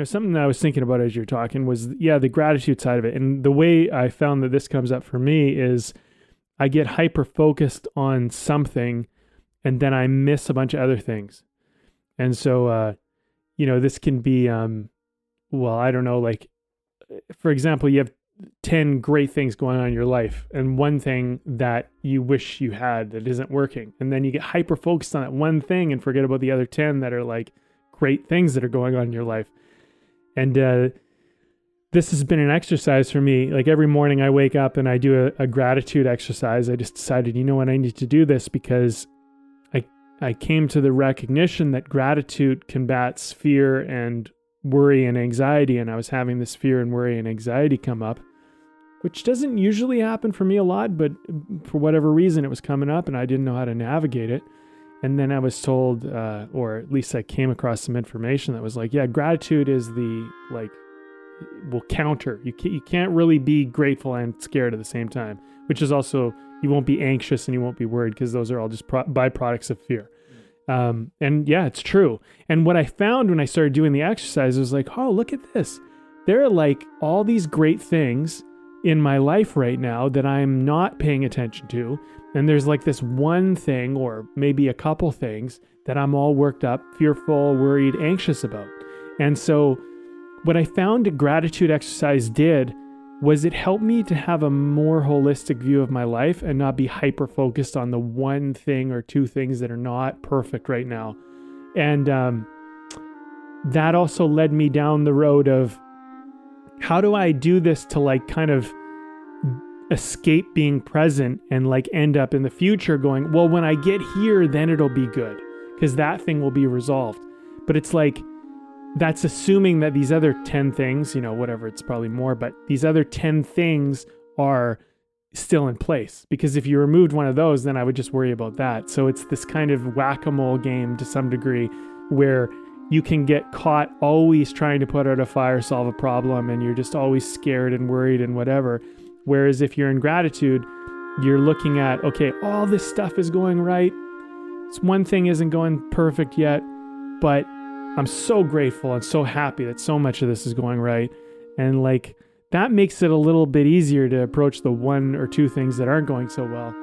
something that I was thinking about as you're talking was, the gratitude side of it. And the way I found that this comes up for me is I get hyper focused on something and then I miss a bunch of other things. And so, this can be, I don't know, like, for example, you have 10 great things going on in your life and one thing that you wish you had that isn't working. And then you get hyper focused on that one thing and forget about the other 10 that are like great things that are going on in your life. And this has been an exercise for me. Like every morning I wake up and I do a gratitude exercise. I just decided, you know what, I need to do this because I came to the recognition that gratitude combats fear and worry and anxiety. And I was having this fear and worry and anxiety come up, which doesn't usually happen for me a lot, but for whatever reason it was coming up and I didn't know how to navigate it. And then I was told, or at least I came across some information that was like, gratitude is will counter. You can't really be grateful and scared at the same time, which is also, you won't be anxious and you won't be worried because those are all just byproducts of fear. It's true. And what I found when I started doing the exercise was like, oh, look at this. There are like all these great things in my life right now that I'm not paying attention to. And there's like this one thing or maybe a couple things that I'm all worked up, fearful, worried, anxious about. And so what I found a gratitude exercise did was it helped me to have a more holistic view of my life and not be hyper focused on the one thing or two things that are not perfect right now. And that also led me down the road of how do I do this to like kind of escape being present and like end up in the future going, well, when I get here, then it'll be good because that thing will be resolved. But it's like, that's assuming that these other 10 things, whatever, it's probably more, but these other 10 things are still in place. Because if you removed one of those, then I would just worry about that. So it's this kind of whack-a-mole game to some degree where you can get caught always trying to put out a fire, solve a problem, and you're just always scared and worried and whatever. Whereas if you're in gratitude, you're looking at, okay, all this stuff is going right. This one thing isn't going perfect yet, but I'm so grateful and so happy that so much of this is going right. And like, that makes it a little bit easier to approach the one or two things that aren't going so well.